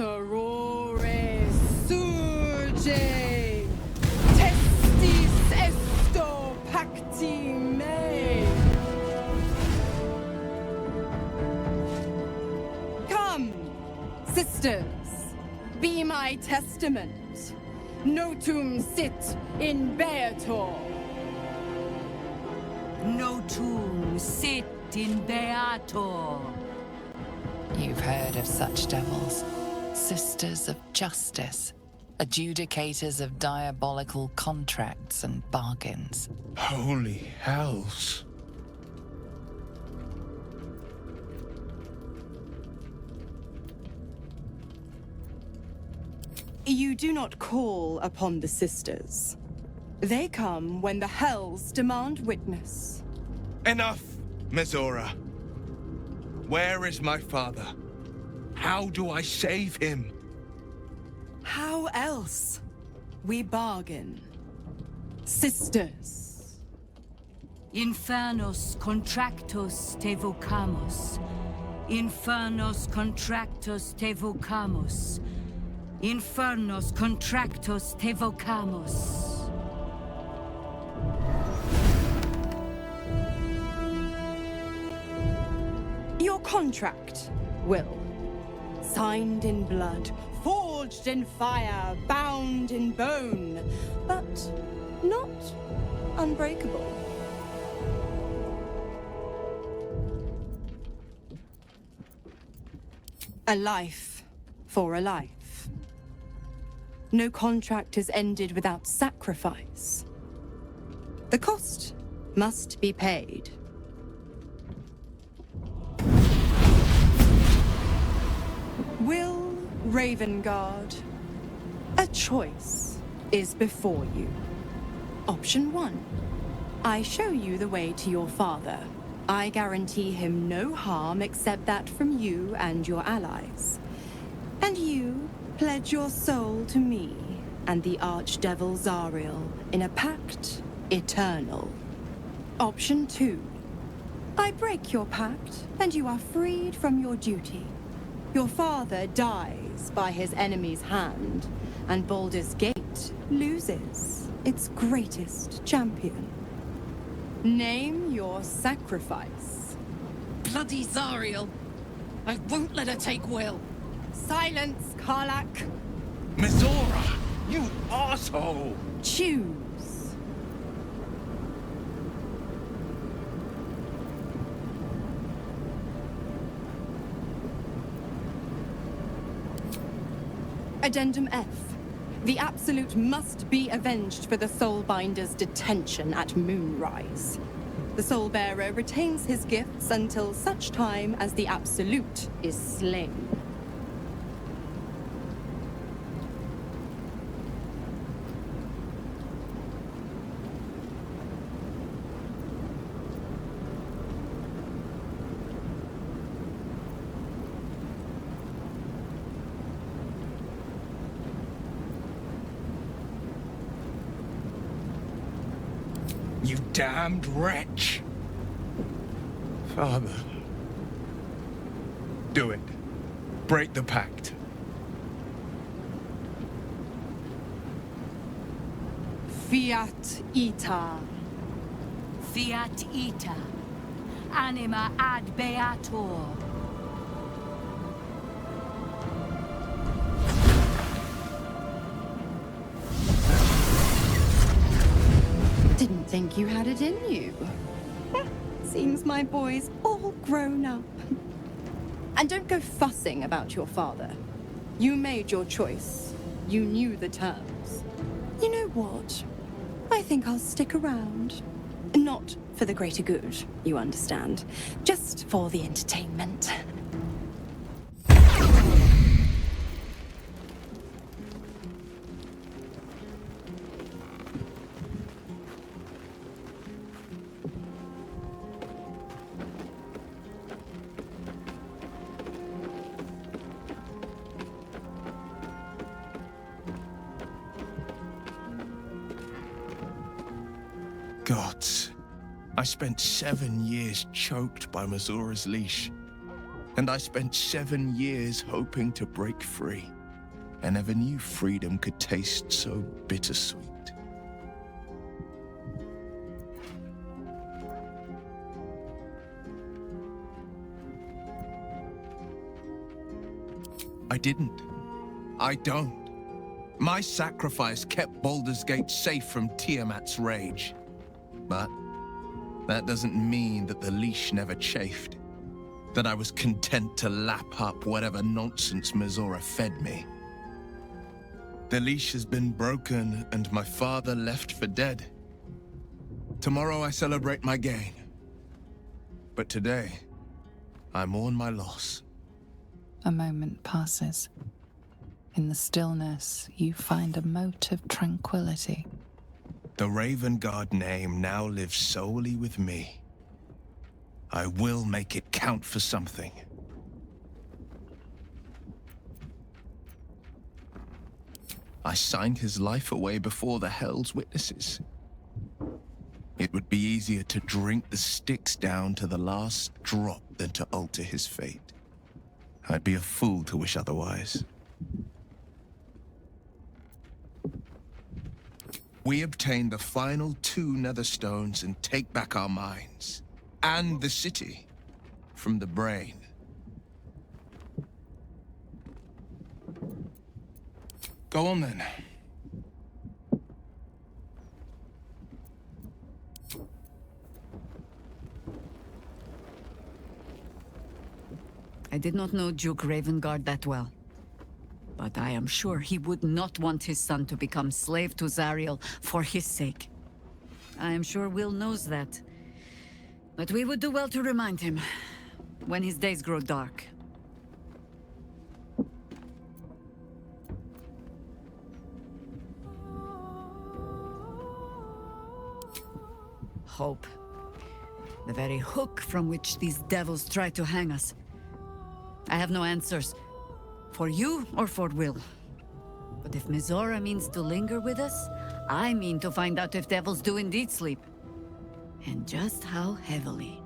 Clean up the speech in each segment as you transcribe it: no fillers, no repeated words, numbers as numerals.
sorore surge, testis esto pacti me. Come, sisters, be my testament. Notum sit in beator. Notum sit in beator. You've heard of such devils. Sisters of justice. Adjudicators of diabolical contracts and bargains. Holy hells. You do not call upon the sisters. They come when the hells demand witness. Enough, Mizora. Where is my father? How do I save him? How else? We bargain. Sisters. Infernos contractus te vocamus. Infernos contractus te vocamus. Infernos contractus te vocamus. Your contract, Wyll. Signed in blood, forged in fire, bound in bone, but not unbreakable. A life for a life. No contract is ended without sacrifice. The cost must be paid. Wyll Ravengard, a choice is before you. Option 1. I show you the way to your father. I guarantee him no harm except that from you and your allies. And you pledge your soul to me and the Archdevil Zariel in a pact eternal. Option 2. I break your pact and you are freed from your duty. Your father dies by his enemy's hand, and Baldur's Gate loses its greatest champion. Name your sacrifice. Bloody Zariel! I won't let her take Wyll. Silence, Karlak. Mizora, you asshole! Choose. Addendum F. The Absolute must be avenged for the Soulbinder's detention at Moonrise. The Soulbearer retains his gifts until such time as the Absolute is slain. You damned wretch! Father. Do it. Break the pact. Fiat Ita. Fiat ita. Anima ad beator. Didn't think you had it in you. Seems my boy's all grown up. And don't go fussing about your father. You made your choice. You knew the terms. You know what? I think I'll stick around. Not for the greater good, you understand. Just for the entertainment. Gods. I spent 7 years choked by Mizora's leash. And I spent 7 years hoping to break free. I never knew freedom could taste so bittersweet. I didn't. I don't. My sacrifice kept Baldur's Gate safe from Tiamat's rage. But that doesn't mean that the leash never chafed. That I was content to lap up whatever nonsense Mizora fed me. The leash has been broken and my father left for dead. Tomorrow I celebrate my gain. But today, I mourn my loss. A moment passes. In the stillness, you find a mote of tranquility. The Raven Guard name now lives solely with me. I will make it count for something. I signed his life away before the Hell's witnesses. It would be easier to drink the sticks down to the last drop than to alter his fate. I'd be a fool to wish otherwise. We obtain the final 2 netherstones and take back our minds. And the city. From the brain. Go on then. I did not know Duke Ravengard that well. But I am sure he would not want his son to become slave to Zariel for his sake. I am sure Wyll knows that. But we would do well to remind him, when his days grow dark. Hope. The very hook from which these devils try to hang us. I have no answers. For you or for Wyll. But if Mizora means to linger with us, I mean to find out if devils do indeed sleep. And just how heavily.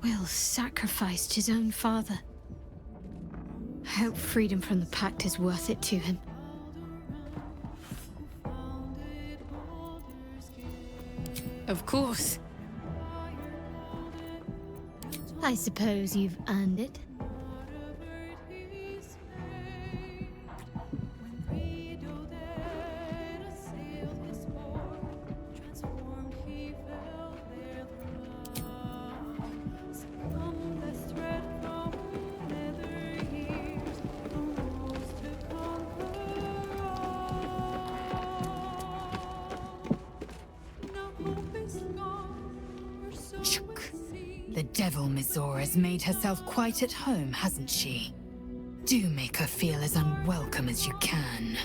Wyll sacrificed his own father. I hope freedom from the Pact is worth it to him. Of course. I suppose you've earned it. The devil Mizora has made herself quite at home, hasn't she? Do make her feel as unwelcome as you can.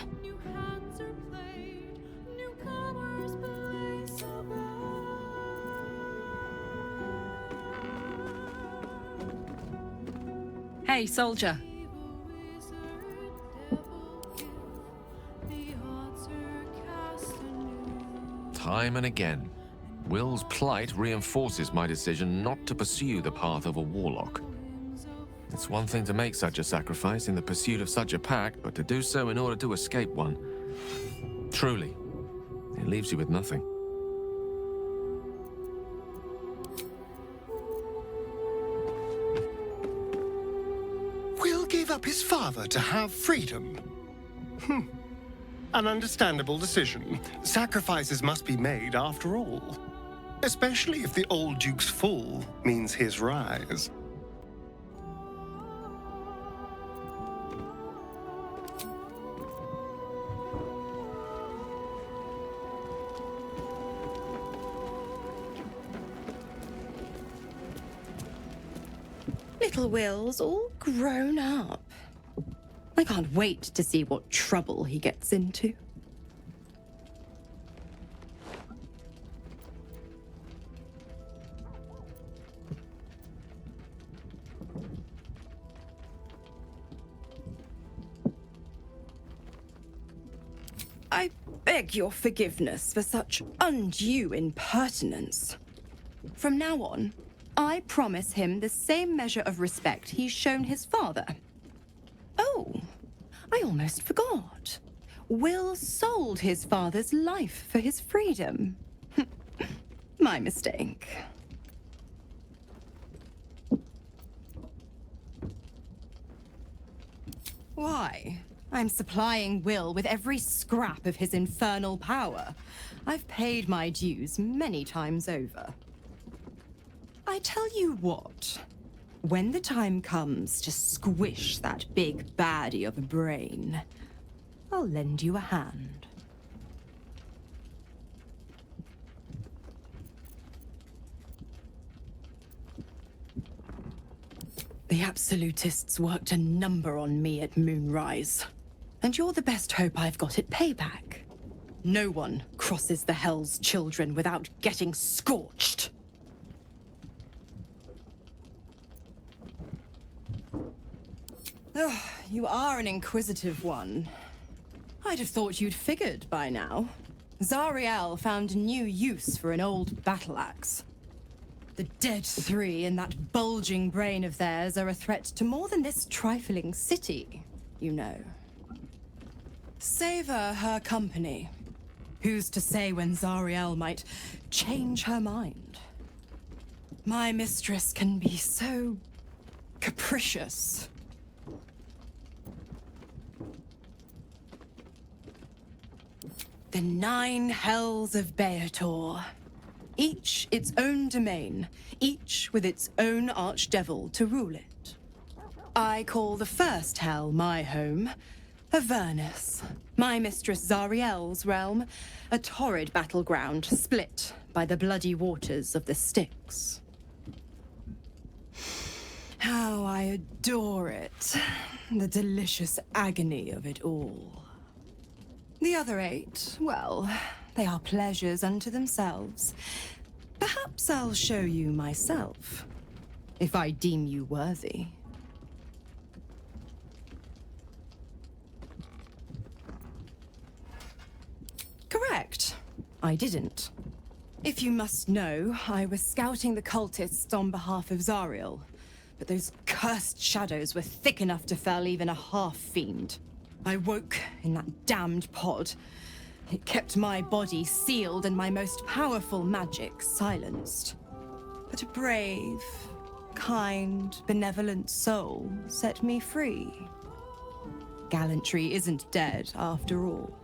Hey, soldier. Time and again, Wyll's plight reinforces my decision not to pursue the path of a warlock. It's one thing to make such a sacrifice in the pursuit of such a pact, but to do so in order to escape one. Truly, it leaves you with nothing. Wyll gave up his father to have freedom. An understandable decision. Sacrifices must be made after all. Especially if the old Duke's fall means his rise. Little Wyll's all grown up. I can't wait to see what trouble he gets into. I beg your forgiveness for such undue impertinence. From now on, I promise him the same measure of respect he's shown his father. Oh, I almost forgot. Wyll sold his father's life for his freedom. My mistake. Why? I'm supplying Wyll with every scrap of his infernal power. I've paid my dues many times over. I tell you what, when the time comes to squish that big baddie of a brain, I'll lend you a hand. The Absolutists worked a number on me at Moonrise. And you're the best hope I've got at payback. No one crosses the Hell's Children without getting scorched. Oh, you are an inquisitive one. I'd have thought you'd figured by now. Zariel found new use for an old battle axe. The dead three in that bulging brain of theirs are a threat to more than this trifling city, you know. Savor her company. Who's to say when Zariel might change her mind? My mistress can be so capricious. The 9 hells of Beator. Each its own domain, each with its own archdevil to rule it. I call the first hell my home, Avernus, my mistress Zariel's realm, a torrid battleground split by the bloody waters of the Styx. How I adore it, the delicious agony of it all. The other 8, well, they are pleasures unto themselves. Perhaps I'll show you myself, if I deem you worthy. Correct. I didn't. If you must know, I was scouting the cultists on behalf of Zariel, but those cursed shadows were thick enough to fell even a half-fiend. I woke in that damned pod. It kept my body sealed and my most powerful magic silenced. But a brave, kind, benevolent soul set me free. Gallantry isn't dead, after all.